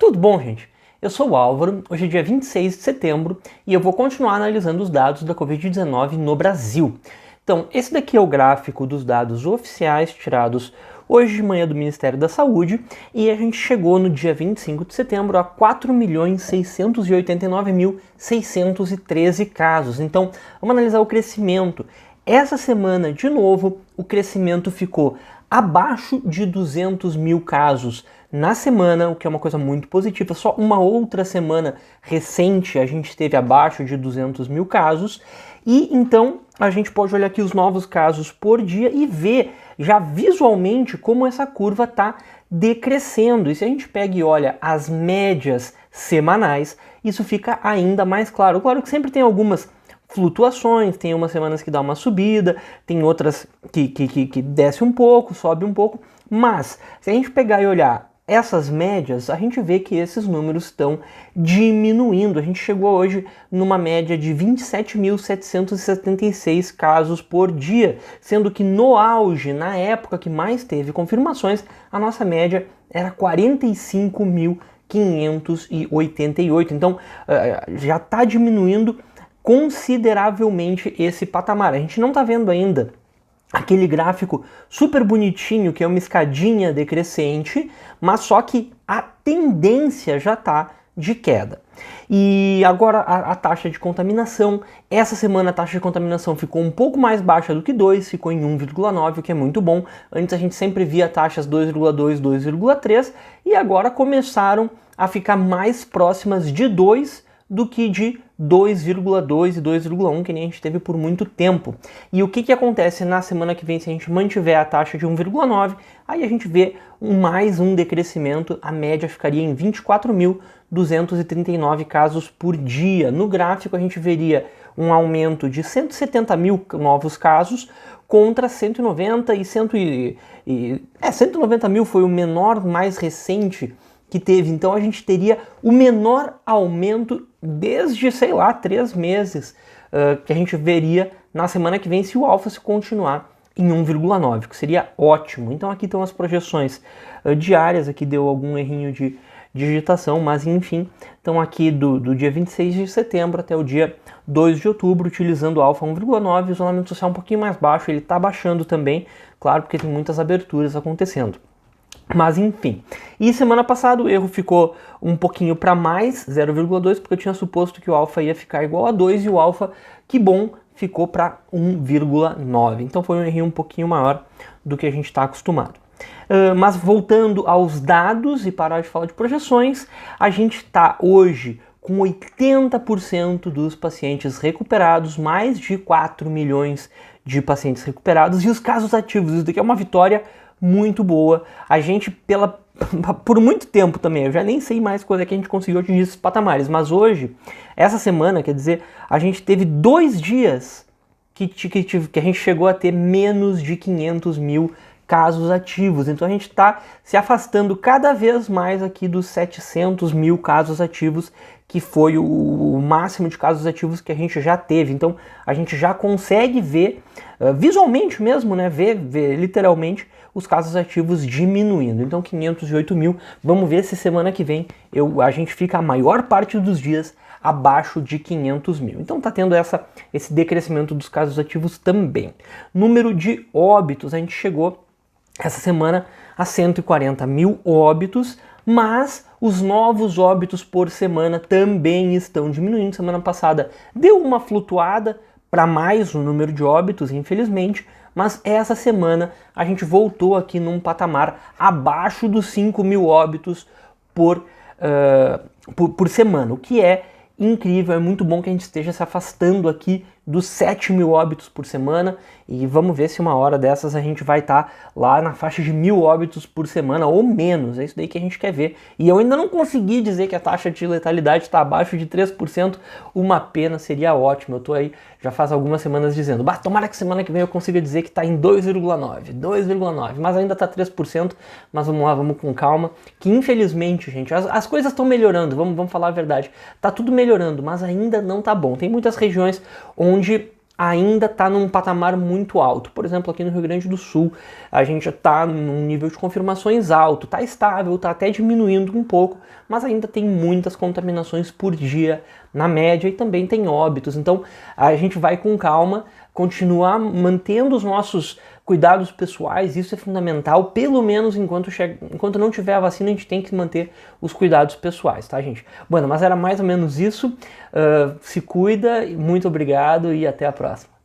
Tudo bom, gente? Eu sou o Álvaro, hoje é dia 26 de setembro e eu vou continuar analisando os dados da Covid-19 no Brasil. Então, esse daqui é o gráfico dos dados oficiais tirados hoje de manhã do Ministério da Saúde e a gente chegou no dia 25 de setembro a 4.689.613 casos. Então, vamos analisar o crescimento. Essa semana, de novo, o crescimento ficou abaixo de 200 mil casos na semana, o que é uma coisa muito positiva. Só uma outra semana recente a gente esteve abaixo de 200 mil casos. E então a gente pode olhar aqui os novos casos por dia e ver já visualmente como essa curva está decrescendo. E se a gente pega e olha as médias semanais, isso fica ainda mais claro. Claro que sempre tem algumas flutuações, tem umas semanas que dá uma subida, tem outras que desce um pouco, sobe um pouco, mas se a gente pegar e olhar essas médias, a gente vê que esses números estão diminuindo. A gente chegou hoje numa média de 27.776 casos por dia, sendo que no auge, na época que mais teve confirmações, a nossa média era 45.588. Então já está diminuindo consideravelmente esse patamar. A gente não está vendo ainda aquele gráfico super bonitinho que é uma escadinha decrescente, mas só que a tendência já está de queda. E agora a taxa de contaminação, essa semana a taxa de contaminação ficou um pouco mais baixa do que 2, ficou em 1,9, o que é muito bom. Antes a gente sempre via taxas 2,2, 2,3 e agora começaram a ficar mais próximas de 2 do que de 2,2 e 2,1 que nem a gente teve por muito tempo. E o que acontece na semana que vem se a gente mantiver a taxa de 1,9? Aí a gente vê mais um decrescimento, a média ficaria em 24.239 casos por dia. No gráfico a gente veria um aumento de 170 mil novos casos contra 190 e 190 mil foi o menor mais recente que teve. Então a gente teria o menor aumento desde, sei lá, 3 meses que a gente veria na semana que vem se o alfa se continuar em 1,9, que seria ótimo. Então aqui estão as projeções diárias, aqui deu algum errinho de digitação, mas enfim, então aqui do dia 26 de setembro até o dia 2 de outubro, utilizando o alfa 1,9, o isolamento social um pouquinho mais baixo, ele está baixando também, claro, porque tem muitas aberturas acontecendo. Mas enfim, e semana passada o erro ficou um pouquinho para mais, 0,2, porque eu tinha suposto que o alfa ia ficar igual a 2 e o alfa, que bom, ficou para 1,9. Então foi um erro um pouquinho maior do que a gente está acostumado. Mas voltando aos dados e parar de falar de projeções, a gente está hoje com 80% dos pacientes recuperados, mais de 4 milhões de pacientes recuperados e os casos ativos. Isso daqui é uma vitória muito boa. A gente, por muito tempo também, eu já nem sei mais quando é que a gente conseguiu atingir esses patamares, mas hoje, essa semana, quer dizer, a gente teve 2 dias que a gente chegou a ter menos de 500 mil casos ativos. Então a gente está se afastando cada vez mais aqui dos 700 mil casos ativos, que foi o máximo de casos ativos que a gente já teve. Então a gente já consegue ver, visualmente mesmo, né, ver literalmente os casos ativos diminuindo. Então 508 mil, vamos ver se semana que vem a gente fica a maior parte dos dias abaixo de 500 mil. Então tá tendo esse decrescimento dos casos ativos também. Número de óbitos, a gente chegou essa semana a 140 mil óbitos, mas os novos óbitos por semana também estão diminuindo. Semana passada deu uma flutuada para mais o número de óbitos, infelizmente, mas essa semana a gente voltou aqui num patamar abaixo dos 5 mil óbitos por semana, o que é incrível, é muito bom que a gente esteja se afastando aqui dos 7 mil óbitos por semana e vamos ver se uma hora dessas a gente vai estar lá na faixa de 1.000 óbitos por semana ou menos, é isso daí que a gente quer ver. E eu ainda não consegui dizer que a taxa de letalidade está abaixo de 3%, uma pena, seria ótimo. Eu tô aí já faz algumas semanas dizendo, tomara que semana que vem eu consiga dizer que está em 2,9, mas ainda está 3%, mas vamos lá, vamos com calma, que infelizmente, gente, as coisas estão melhorando, vamos falar a verdade, tá tudo melhorando, mas ainda não tá bom. Tem muitas regiões onde ainda está num patamar muito alto. Por exemplo, aqui no Rio Grande do Sul, a gente já está num nível de confirmações alto, está estável, está até diminuindo um pouco, mas ainda tem muitas contaminações por dia na média e também tem óbitos. Então a gente vai com calma, continuar mantendo os nossos cuidados pessoais, isso é fundamental, pelo menos enquanto não tiver a vacina, a gente tem que manter os cuidados pessoais, tá, gente? Bueno, mas era mais ou menos isso. Se cuida, muito obrigado e até a próxima.